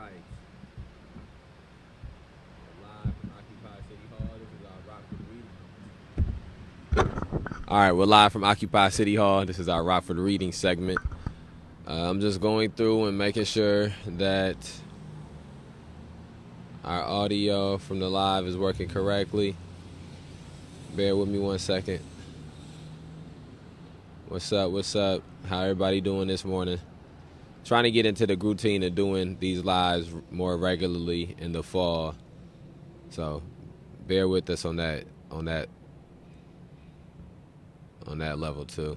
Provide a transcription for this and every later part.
right. Live from Occupy City Hall. This is our Rockford reading. All right, we're live from Occupy City Hall. This is our Rockford reading segment. I'm just going through and making sure that our audio from the live is working correctly. Bear with me 1 second. What's up? What's up? How everybody doing this morning? Trying to get into the routine of doing these lives more regularly in the fall. So bear with us on that level too.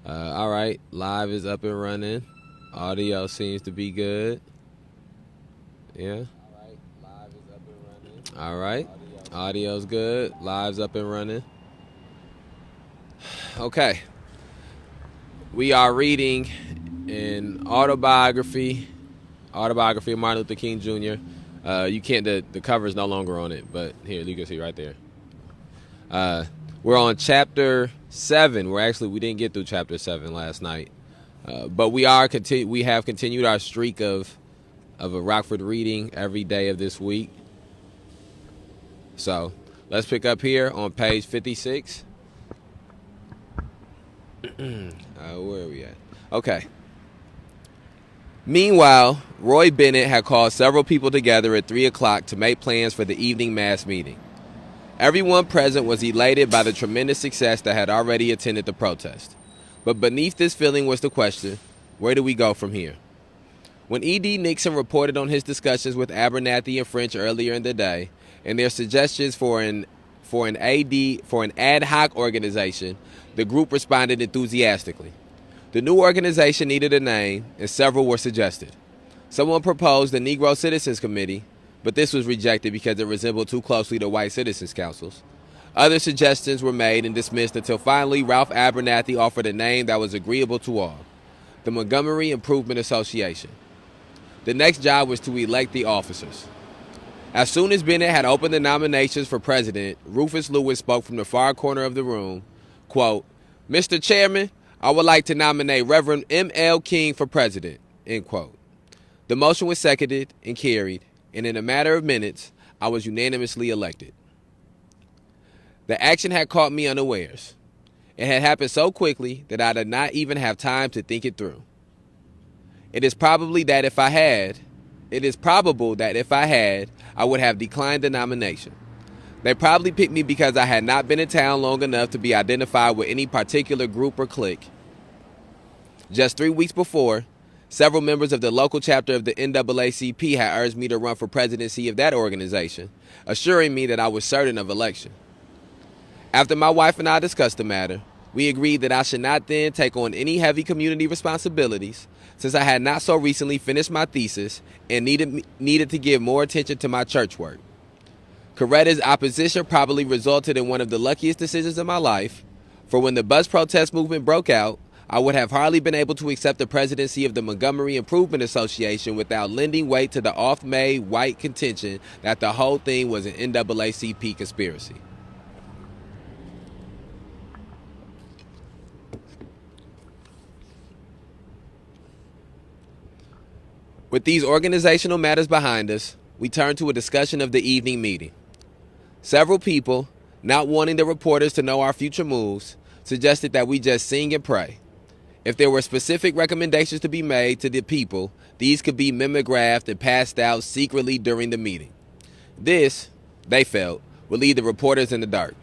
All right, live is up and running. Audio seems to be good. Yeah. All right, live is up and running. All right, audio's good. Live's up and running. Okay. We are reading in Autobiography of Martin Luther King Jr. You can't, the cover is no longer on it, but here, you can see right there. We're on chapter 7. We didn't get through chapter 7 last night, but we have continued our streak of a Rockford reading every day of this week. So let's pick up here on page 56. Where are we at? Okay. Meanwhile, Roy Bennett had called several people together at 3 o'clock to make plans for the evening mass meeting. Everyone present was elated by the tremendous success that had already attended the protest. But beneath this feeling was the question, where do we go from here? When E.D. Nixon reported on his discussions with Abernathy and French earlier in the day, and their suggestions for an ad hoc organization, the group responded enthusiastically. The new organization needed a name, and several were suggested. Someone proposed the Negro Citizens Committee, but this was rejected because it resembled too closely the white citizens' councils. Other suggestions were made and dismissed until finally Ralph Abernathy offered a name that was agreeable to all: the Montgomery Improvement Association. The next job was to elect the officers. As soon as Bennett had opened the nominations for president, Rufus Lewis spoke from the far corner of the room, quote, "Mr. Chairman, I would like to nominate Reverend M.L. King for president," end quote. The motion was seconded and carried, and in a matter of minutes, I was unanimously elected. The action had caught me unawares. It had happened so quickly that I did not even have time to think it through. It is probable that if I had, I would have declined the nomination. They probably picked me because I had not been in town long enough to be identified with any particular group or clique. Just 3 weeks before, several members of the local chapter of the NAACP had urged me to run for presidency of that organization, assuring me that I was certain of election. After my wife and I discussed the matter, we agreed that I should not then take on any heavy community responsibilities, since I had not so recently finished my thesis and needed to give more attention to my church work. Coretta's opposition probably resulted in one of the luckiest decisions of my life, for when the bus protest movement broke out, I would have hardly been able to accept the presidency of the Montgomery Improvement Association without lending weight to the oft-made white contention that the whole thing was an NAACP conspiracy. With these organizational matters behind us, we turn to a discussion of the evening meeting. Several people, not wanting the reporters to know our future moves, suggested that we just sing and pray. If there were specific recommendations to be made to the people, these could be mimeographed and passed out secretly during the meeting. This, they felt, would leave the reporters in the dark.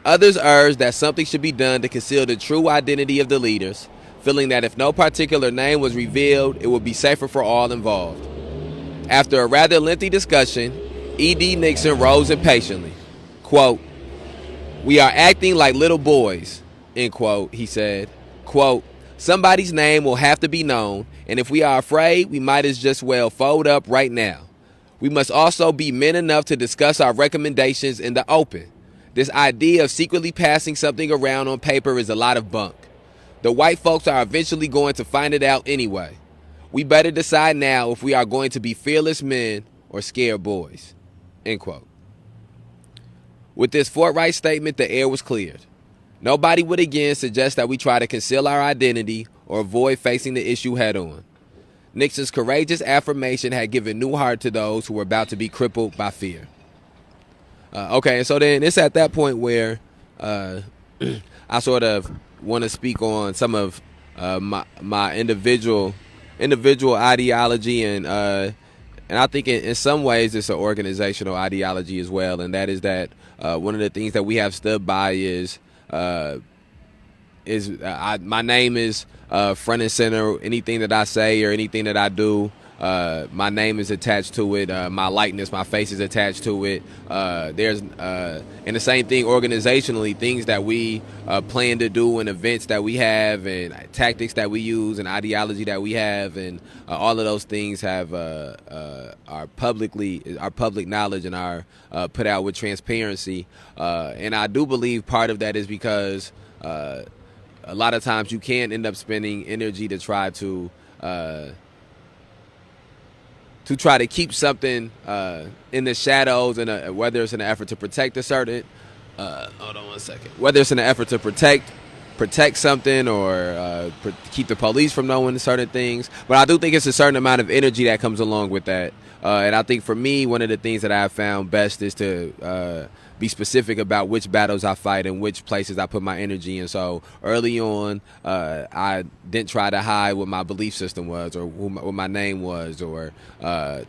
Others urged that something should be done to conceal the true identity of the leaders, feeling that if no particular name was revealed, it would be safer for all involved. After a rather lengthy discussion, E.D. Nixon rose impatiently. Quote, "We are acting like little boys," end quote, he said. Quote, "Somebody's name will have to be known, and if we are afraid, we might as just well fold up right now. We must also be men enough to discuss our recommendations in the open. This idea of secretly passing something around on paper is a lot of bunk. The white folks are eventually going to find it out anyway. We better decide now if we are going to be fearless men or scared boys," end quote. With this forthright statement, the air was cleared. Nobody would again suggest that we try to conceal our identity or avoid facing the issue head on. Nixon's courageous affirmation had given new heart to those who were about to be crippled by fear. Okay, and so then it's at that point where I sort of want to speak on some of my individual ideology, and I think in some ways it's an organizational ideology as well, and that is that one of the things that we have stood by is my name is front and center. Anything that I say or anything that I do, my name is attached to it. My likeness, my face is attached to it. There's and the same thing organizationally, things that we plan to do and events that we have and tactics that we use and ideology that we have, and all of those things have are public knowledge and are put out with transparency. And I do believe part of that is because a lot of times you can end up spending energy to try to keep something in the shadows, and whether it's in an effort to protect a certain hold on one second, whether it's in an effort to protect something or keep the police from knowing certain things. But I do think it's a certain amount of energy that comes along with that, and I think for me, one of the things that I have found best is to be specific about which battles I fight and which places I put my energy in. So early on, I didn't try to hide what my belief system was or what my name was, or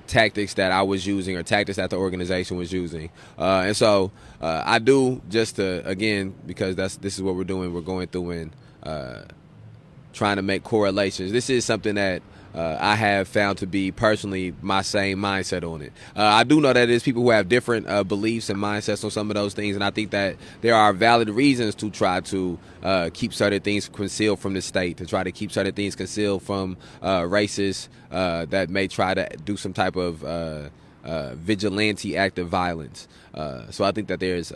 tactics that I was using or tactics that the organization was using. And so I do, just to, again, because this is what we're doing. We're going through and trying to make correlations. This is something that I have found to be personally my same mindset on it. I do know that there's people who have different beliefs and mindsets on some of those things, and I think that there are valid reasons to try to keep certain things concealed from the state, to try to keep certain things concealed from racists that may try to do some type of vigilante act of violence. So I think that there's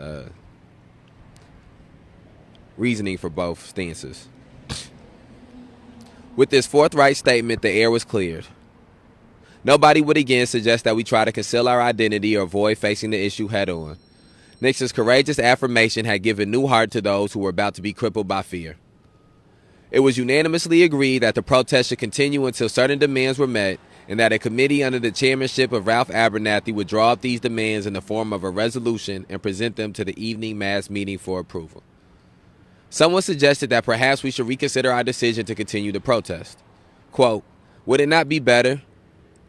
reasoning for both stances. With this forthright statement, the air was cleared. Nobody would again suggest that we try to conceal our identity or avoid facing the issue head on. Nixon's courageous affirmation had given new heart to those who were about to be crippled by fear. It was unanimously agreed that the protest should continue until certain demands were met, and that a committee under the chairmanship of Ralph Abernathy would draw up these demands in the form of a resolution and present them to the evening mass meeting for approval. Someone suggested that perhaps we should reconsider our decision to continue the protest. Quote, "Would it not be better,"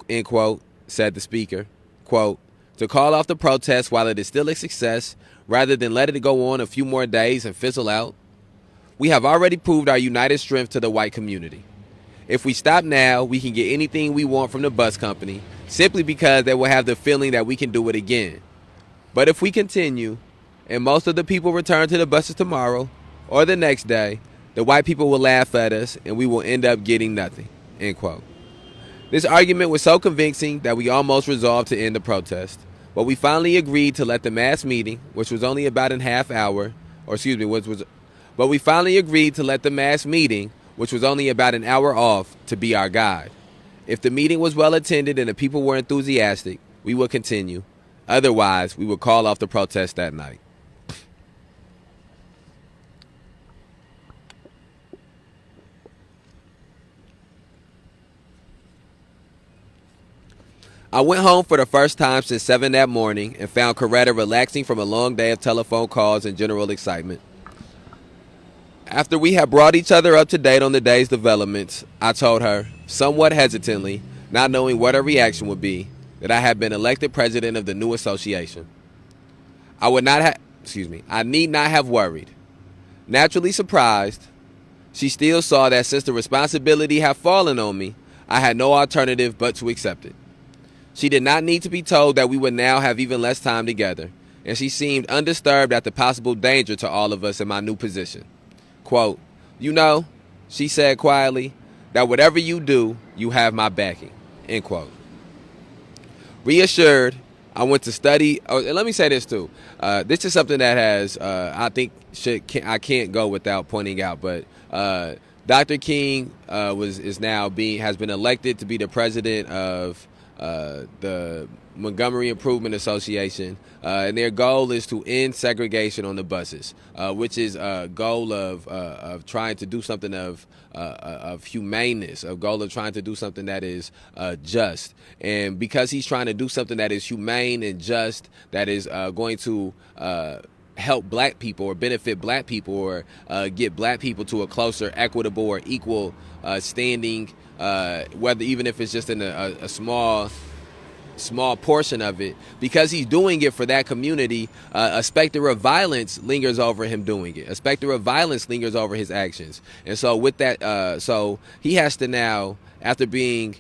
end quote, said the speaker, quote, "to call off the protest while it is still a success rather than let it go on a few more days and fizzle out? We have already proved our united strength to the white community. If we stop now, we can get anything we want from the bus company simply because they will have the feeling that we can do it again. But if we continue, and most of the people return to the buses tomorrow or the next day, the white people will laugh at us and we will end up getting nothing," end quote. This argument was so convincing that we almost resolved to end the protest, but we finally agreed to let the mass meeting, which was only about an half hour, but we finally agreed to let the mass meeting, which was only about an hour off, to be our guide. If the meeting was well attended and the people were enthusiastic, we would continue. Otherwise, we would call off the protest that night. I went home for the first time since 7 that morning and found Coretta relaxing from a long day of telephone calls and general excitement. After we had brought each other up to date on the day's developments, I told her, somewhat hesitantly, not knowing what her reaction would be, that I had been elected president of the new association. I need not have worried. Naturally surprised, she still saw that since the responsibility had fallen on me, I had no alternative but to accept it. She did not need to be told that we would now have even less time together, and she seemed undisturbed at the possible danger to all of us in my new position. Quote, "You know," she said quietly, "that whatever you do, you have my backing," end quote. Reassured, I went to study. Oh, and let me say this too. This is something that has, I think, I can't go without pointing out. But Dr. King has been elected to be the president of the Montgomery Improvement Association, and their goal is to end segregation on the buses, which is a goal of trying to do something of humaneness, a goal of trying to do something that is just. And because he's trying to do something that is humane and just, that is going to help black people or benefit black people or get black people to a closer, equitable, or equal standing, whether even if it's just in a small portion of it, because he's doing it for that community, a specter of violence lingers over him doing it. A specter of violence lingers over his actions. And so with that, so he has to now, after being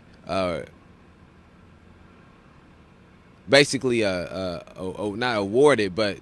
basically not awarded, but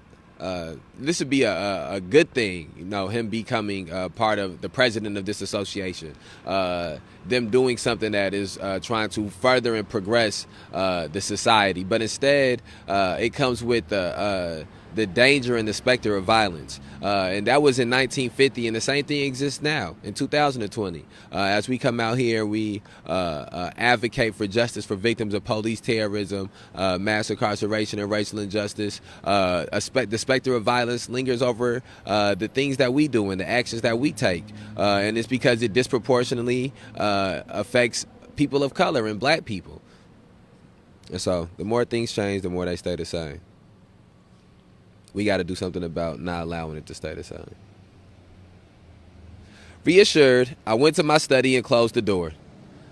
this would be a good thing, him becoming part of the president of this association, them doing something that is trying to further and progress the society. But instead, it comes with the danger and the specter of violence. And that was in 1950, and the same thing exists now in 2020. As we come out here, we advocate for justice for victims of police terrorism, mass incarceration, and racial injustice. The specter of violence lingers over the things that we do and the actions that we take. And it's because it disproportionately affects people of color and black people. And so the more things change, the more they stay the same. We got to do something about not allowing it to stay the same. Reassured, I went to my study and closed the door.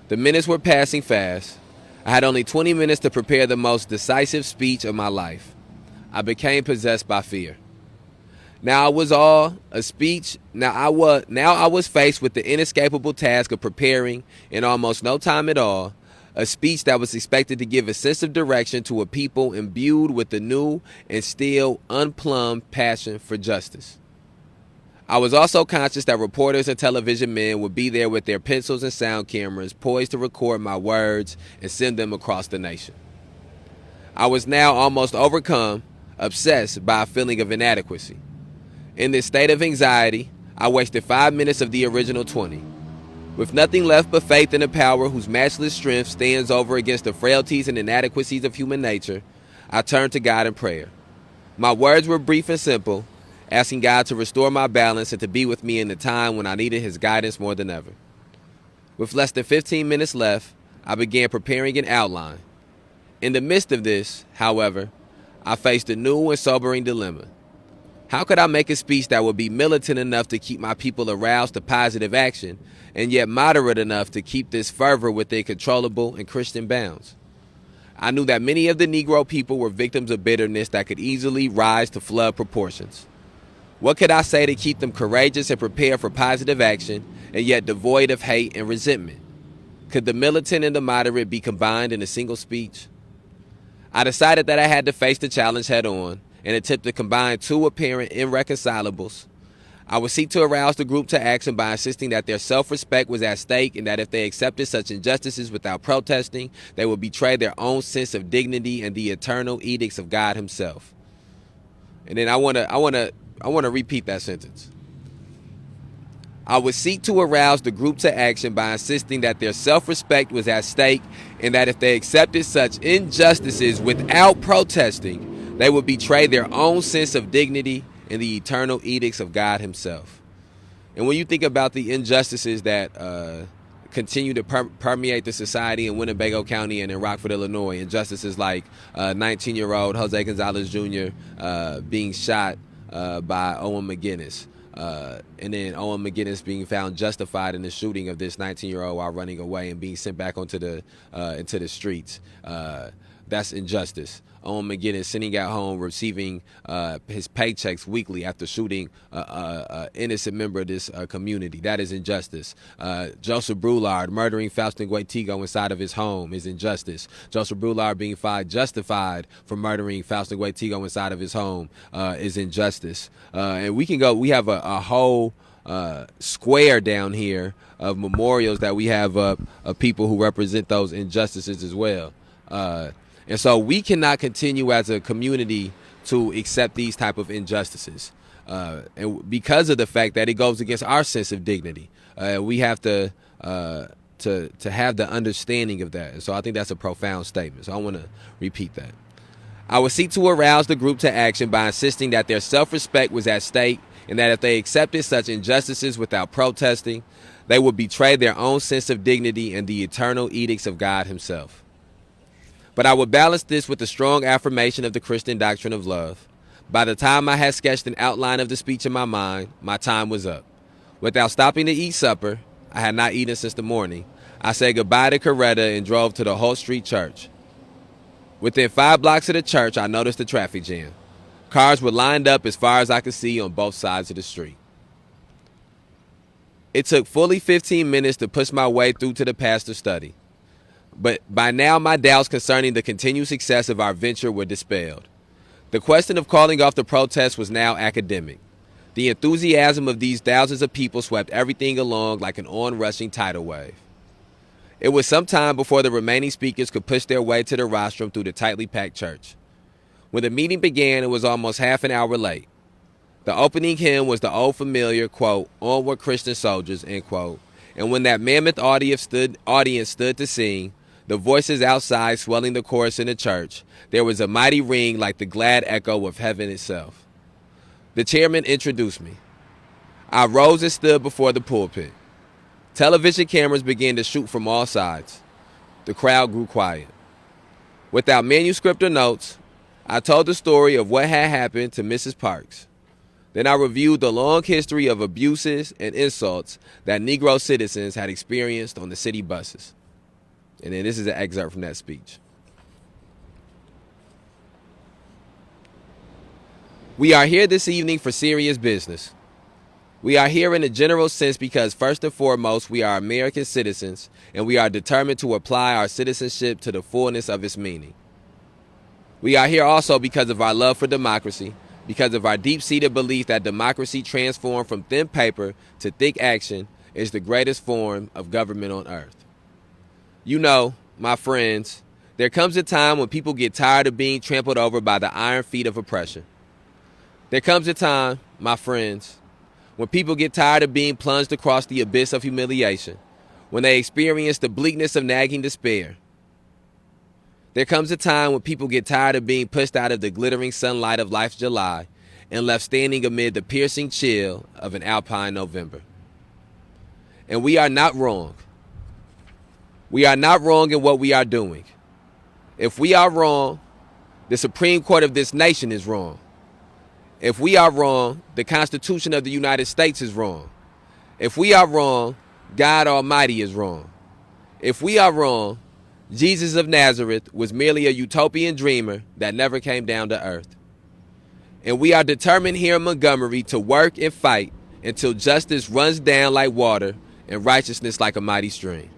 The minutes were passing fast. I had only 20 minutes to prepare the most decisive speech of my life. I became possessed by fear. Now I was faced with the inescapable task of preparing, in almost no time at all, a speech that was expected to give a sense of direction to a people imbued with the new and still unplumbed passion for justice. I was also conscious that reporters and television men would be there with their pencils and sound cameras poised to record my words and send them across the nation. I was now almost overcome, obsessed by a feeling of inadequacy. In this state of anxiety, I wasted 5 minutes of the original 20. With nothing left but faith in a power whose matchless strength stands over against the frailties and inadequacies of human nature, I turned to God in prayer. My words were brief and simple, asking God to restore my balance and to be with me in the time when I needed his guidance more than ever. With less than 15 minutes left, I began preparing an outline. In the midst of this, however, I faced a new and sobering dilemma. How could I make a speech that would be militant enough to keep my people aroused to positive action, and yet moderate enough to keep this fervor within controllable and Christian bounds? I knew that many of the Negro people were victims of bitterness that could easily rise to flood proportions. What could I say to keep them courageous and prepared for positive action, and yet devoid of hate and resentment? Could the militant and the moderate be combined in a single speech? I decided that I had to face the challenge head on and attempt to combine two apparent irreconcilables. I would seek to arouse the group to action by insisting that their self-respect was at stake and that if they accepted such injustices without protesting, they would betray their own sense of dignity and the eternal edicts of God himself. And then I want to repeat that sentence. I would seek to arouse the group to action by insisting that their self-respect was at stake and that if they accepted such injustices without protesting, they would betray their own sense of dignity and the eternal edicts of God himself. And when you think about the injustices that continue to permeate the society in Winnebago County and in Rockford, Illinois, injustices like 19-year-old Jose Gonzalez Jr. Being shot by Owen McGinnis, and then Owen McGinnis being found justified in the shooting of this 19-year-old while running away and being sent back into the streets. That's injustice. Owen McGinnis sitting at home receiving his paychecks weekly after shooting an innocent member of this community. That is injustice. Joseph Brulard murdering Faustin Guaitigo inside of his home is injustice. Joseph Brulard being found justified for murdering Faustin Guaitigo inside of his home is injustice. And we have a whole square down here of memorials that we have up of people who represent those injustices as well. And so we cannot continue as a community to accept these type of injustices. And because of the fact that it goes against our sense of dignity, we have to to have the understanding of that. And so I think that's a profound statement. So I want to repeat that. I would seek to arouse the group to action by insisting that their self-respect was at stake and that if they accepted such injustices without protesting, they would betray their own sense of dignity and the eternal edicts of God himself. But I would balance this with the strong affirmation of the Christian doctrine of love. By the time I had sketched an outline of the speech in my mind, my time was up. Without stopping to eat supper, I had not eaten since the morning, I said goodbye to Coretta and drove to the Holt Street Church. Within 5 blocks of the church, I noticed the traffic jam. Cars were lined up as far as I could see on both sides of the street. It took fully 15 minutes to push my way through to the pastor's study. But by now, my doubts concerning the continued success of our venture were dispelled. The question of calling off the protest was now academic. The enthusiasm of these thousands of people swept everything along like an onrushing tidal wave. It was some time before the remaining speakers could push their way to the rostrum through the tightly packed church. When the meeting began, it was almost half an hour late. The opening hymn was the old familiar, quote, "Onward Christian Soldiers," end quote. And when that mammoth audience stood to sing, the voices outside swelling the chorus in the church, there was a mighty ring like the glad echo of heaven itself. The chairman introduced me. I rose and stood before the pulpit. Television cameras began to shoot from all sides. The crowd grew quiet. Without manuscript or notes, I told the story of what had happened to Mrs. Parks. Then I reviewed the long history of abuses and insults that Negro citizens had experienced on the city buses. And then this is an excerpt from that speech. We are here this evening for serious business. We are here in a general sense because first and foremost, we are American citizens and we are determined to apply our citizenship to the fullness of its meaning. We are here also because of our love for democracy, because of our deep-seated belief that democracy transformed from thin paper to thick action is the greatest form of government on earth. You know, my friends, there comes a time when people get tired of being trampled over by the iron feet of oppression. There comes a time, my friends, when people get tired of being plunged across the abyss of humiliation, when they experience the bleakness of nagging despair. There comes a time when people get tired of being pushed out of the glittering sunlight of life's July and left standing amid the piercing chill of an alpine November. And we are not wrong. We are not wrong in what we are doing. If we are wrong, the Supreme Court of this nation is wrong. If we are wrong, the Constitution of the United States is wrong. If we are wrong, God Almighty is wrong. If we are wrong, Jesus of Nazareth was merely a utopian dreamer that never came down to earth. And we are determined here in Montgomery to work and fight until justice runs down like water and righteousness like a mighty stream.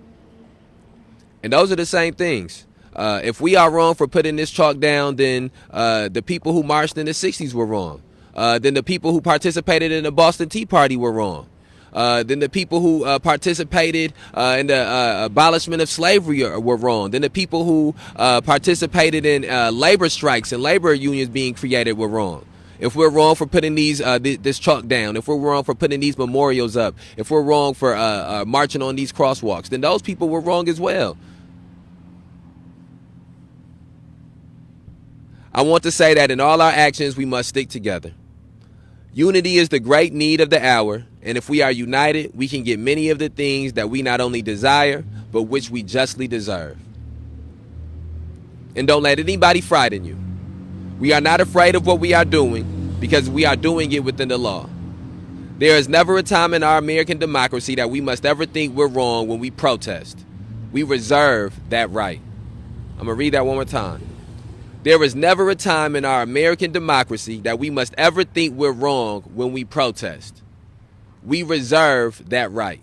And those are the same things. If we are wrong for putting this chalk down, then the people who marched in the 60s were wrong. Then the people who participated in the Boston Tea Party were wrong. Then the people who participated in the abolishment of slavery were wrong. Then the people who participated in labor strikes and labor unions being created were wrong. If we're wrong for putting this chalk down, if we're wrong for putting these memorials up, if we're wrong for marching on these crosswalks, then those people were wrong as well. I want to say that in all our actions, we must stick together. Unity is the great need of the hour, and if we are united, we can get many of the things that we not only desire, but which we justly deserve. And don't let anybody frighten you. We are not afraid of what we are doing because we are doing it within the law. There is never a time in our American democracy that we must ever think we're wrong when we protest. We reserve that right. I'm going to read that one more time. There is never a time in our American democracy that we must ever think we're wrong when we protest. We reserve that right.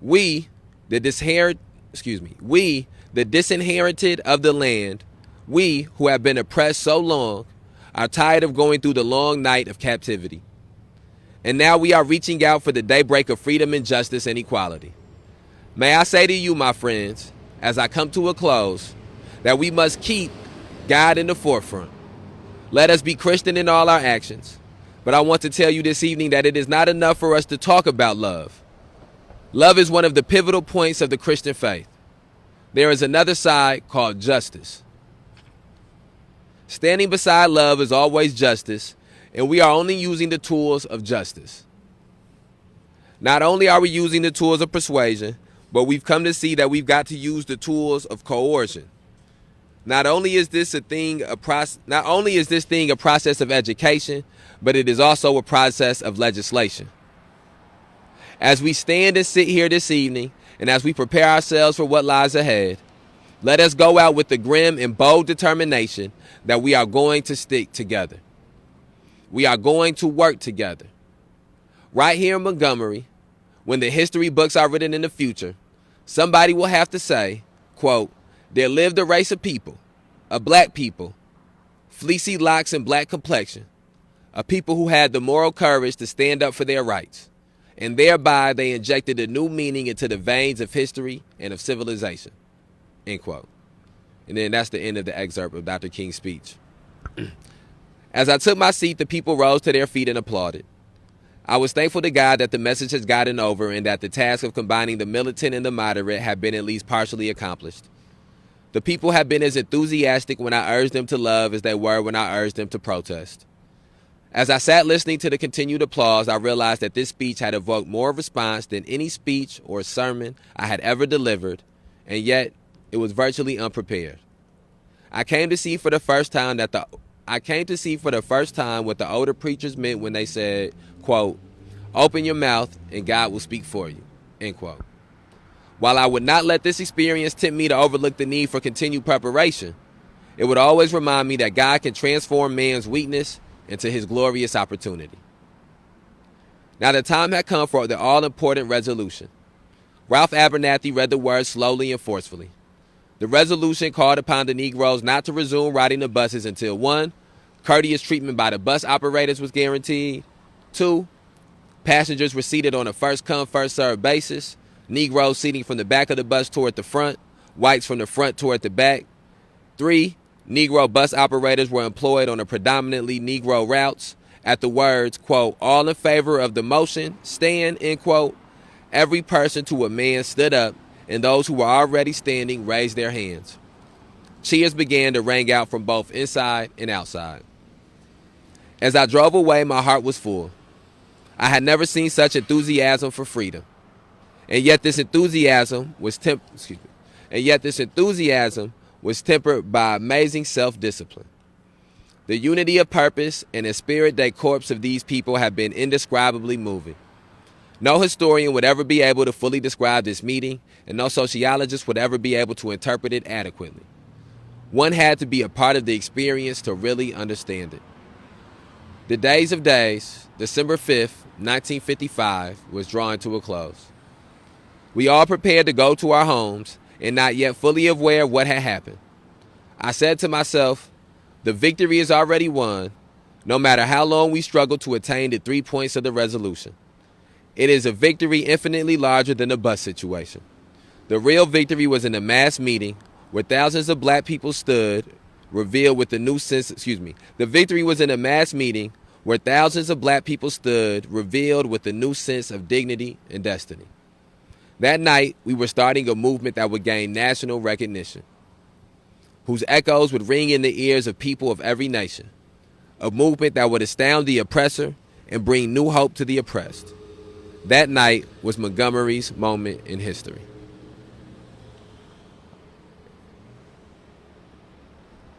We, the disinherited of the land, we who have been oppressed so long, are tired of going through the long night of captivity. And now we are reaching out for the daybreak of freedom and justice and equality. May I say to you, my friends, as I come to a close, that we must keep God in the forefront. Let us be Christian in all our actions. But I want to tell you this evening that it is not enough for us to talk about love. Love is one of the pivotal points of the Christian faith. There is another side called justice. Standing beside love is always justice, and we are only using the tools of justice. Not only are we using the tools of persuasion, but we've come to see that we've got to use the tools of coercion. Not only is this thing a process of education, but it is also a process of legislation. As we stand and sit here this evening, and as we prepare ourselves for what lies ahead, let us go out with the grim and bold determination that we are going to stick together. We are going to work together. Right here in Montgomery, when the history books are written in the future, somebody will have to say, quote, "There lived a race of people, a black people, fleecy locks and black complexion, a people who had the moral courage to stand up for their rights, and thereby they injected a new meaning into the veins of history and of civilization," end quote. And then that's the end of the excerpt of Dr. King's speech. As I took my seat, the people rose to their feet and applauded. I was thankful to God that the message has gotten over and that the task of combining the militant and the moderate had been at least partially accomplished. The people have been as enthusiastic when I urged them to love as they were when I urged them to protest. As I sat listening to the continued applause, I realized that this speech had evoked more response than any speech or sermon I had ever delivered, and yet it was virtually unprepared. I came to see for the first time what the older preachers meant when they said, quote, "Open your mouth and God will speak for you," end quote. While I would not let this experience tempt me to overlook the need for continued preparation, it would always remind me that God can transform man's weakness into his glorious opportunity. Now the time had come for the all-important resolution. Ralph Abernathy read the words slowly and forcefully. The resolution called upon the Negroes not to resume riding the buses until 1. Courteous treatment by the bus operators was guaranteed. 2. Passengers were seated on a first-come, first-served basis. Negroes seating from the back of the bus toward the front, whites from the front toward the back. 3. Negro bus operators were employed on a predominantly Negro routes. At the words, quote, "All in favor of the motion, stand," end quote, every person to a man stood up, and those who were already standing raised their hands. Cheers began to ring out from both inside and outside. As I drove away, my heart was full. I had never seen such enthusiasm for freedom. And yet this enthusiasm was tempered by amazing self-discipline. The unity of purpose and esprit de corps of these people have been indescribably moving. No historian would ever be able to fully describe this meeting, and no sociologist would ever be able to interpret it adequately. One had to be a part of the experience to really understand it. The days of days, December 5th, 1955, was drawing to a close. We all prepared to go to our homes, and not yet fully aware of what had happened. I said to myself, the victory is already won, no matter how long we struggle to attain the 3 points of the resolution. It is a victory infinitely larger than the bus situation. The real victory was in a mass meeting where thousands of black people stood, revealed with the new sense, The victory was in a mass meeting where thousands of black people stood, revealed with a new sense of dignity and destiny. That night, we were starting a movement that would gain national recognition, whose echoes would ring in the ears of people of every nation. A movement that would astound the oppressor and bring new hope to the oppressed. That night was Montgomery's moment in history.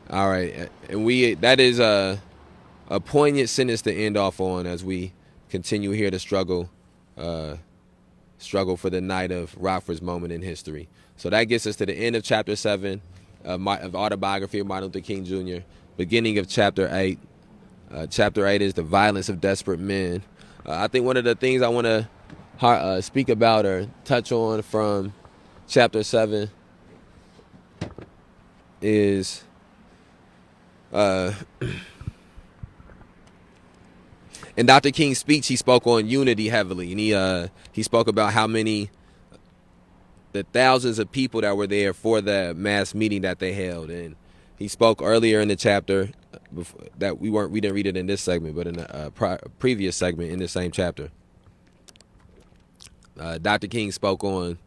All right, and that is a poignant sentence to end off on as we continue here to struggle for the night of Rockford's moment in history. So that gets us to the end of Chapter 7 of Autobiography of Martin Luther King Jr., beginning of Chapter 8. Chapter 8 is the violence of desperate men. I think one of the things I want to speak about or touch on from Chapter 7 is in Dr. King's speech, he spoke on unity heavily, and he spoke about the thousands of people that were there for the mass meeting that they held. And he spoke earlier in the chapter that we didn't read it in this segment, but in a previous segment in the same chapter. Dr. King spoke on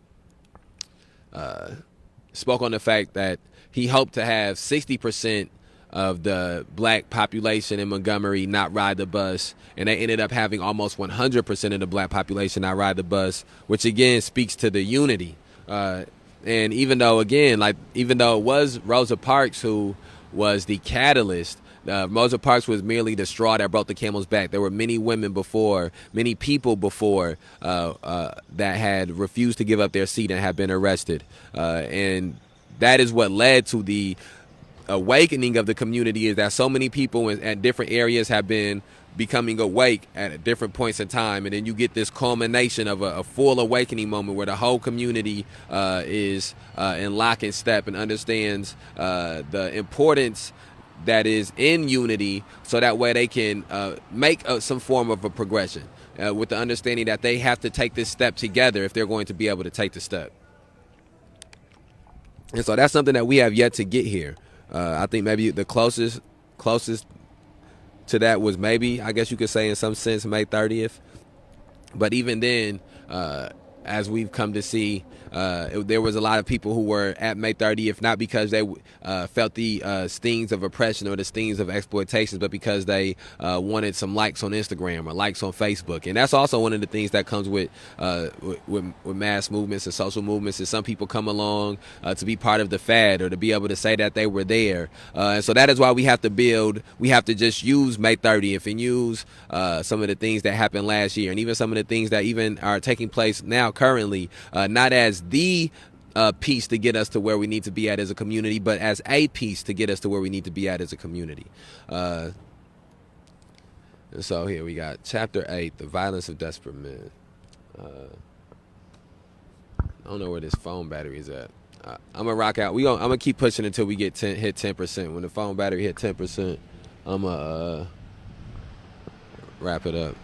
the fact that he hoped to have 60% of the black population in Montgomery not ride the bus, and they ended up having almost 100% of the black population not ride the bus, which again speaks to the unity. And even though it was Rosa Parks who was the catalyst, Rosa Parks was merely the straw that broke the camel's back. There were many people before that had refused to give up their seat and have been arrested. And that is what led to the awakening of the community, is that so many people at different areas have been becoming awake at different points in time, and then you get this culmination of a full awakening moment where the whole community is in lock and step and understands the importance that is in unity, so that way they can make some form of a progression with the understanding that they have to take this step together if they're going to be able to take the step. And so that's something that we have yet to get here. I think maybe the closest to that was maybe, I guess you could say in some sense, May 30th. But even then, as we've come to see, there was a lot of people who were at May 30th, not because they felt the stings of oppression or the stings of exploitation, but because they wanted some likes on Instagram or likes on Facebook. And that's also one of the things that comes with mass movements and social movements, is some people come along to be part of the fad or to be able to say that they were there. And so that is why we have to just use May 30th and use some of the things that happened last year, and even some of the things that even are taking place now currently, not as the piece to get us to where we need to be at as a community, but as a piece to get us to where we need to be at as a community. And so here we got Chapter 8, The Violence of Desperate Men. I don't know where this phone battery is at. I'm gonna rock out. I'm gonna keep pushing until we hit 10%. When the phone battery hit 10%, I'm gonna wrap it up.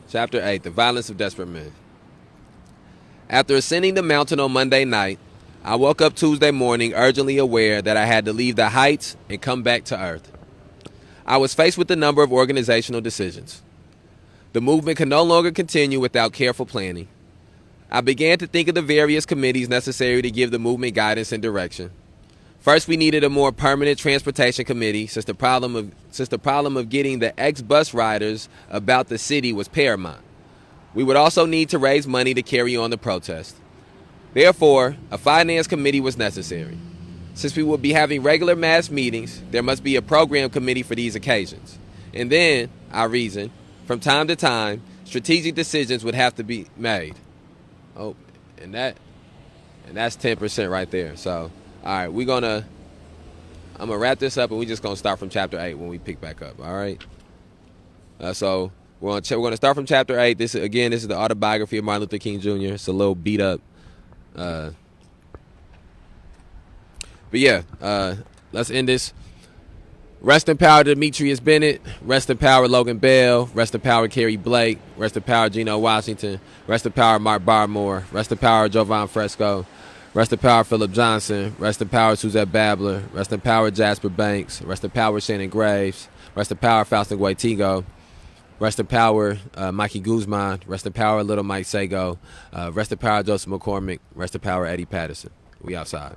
Chapter 8, The Violence of Desperate Men. After ascending the mountain on Monday night, I woke up Tuesday morning urgently aware that I had to leave the heights and come back to earth. I was faced with a number of organizational decisions. The movement could no longer continue without careful planning. I began to think of the various committees necessary to give the movement guidance and direction. First, we needed a more permanent transportation committee, since the problem of getting the ex-bus riders about the city was paramount. We would also need to raise money to carry on the protest. Therefore, a finance committee was necessary. Since we would be having regular mass meetings, there must be a program committee for these occasions. And then, I reasoned, from time to time, strategic decisions would have to be made. Oh, and that's 10% right there. So, all right, I'm going to wrap this up, and we're just going to start from Chapter 8 when we pick back up, all right? So we're going to start from Chapter 8. This is the Autobiography of Martin Luther King Jr. It's a little beat up. But yeah, let's end this. Rest in power Demetrius Bennett. Rest in power Logan Bell. Rest in power Kerry Blake. Rest in power Geno Washington. Rest in power Mark Barmore. Rest in power Jovan Fresco. Rest in power Philip Johnson. Rest in power Suzette Babler. Rest in power Jasper Banks. Rest in power Shannon Graves. Rest in power Faustin Guaitigo. Rest in power Mikey Guzman. Rest in power Little Mike Sago. Rest in power Joseph McCormick. Rest in power Eddie Patterson. We outside.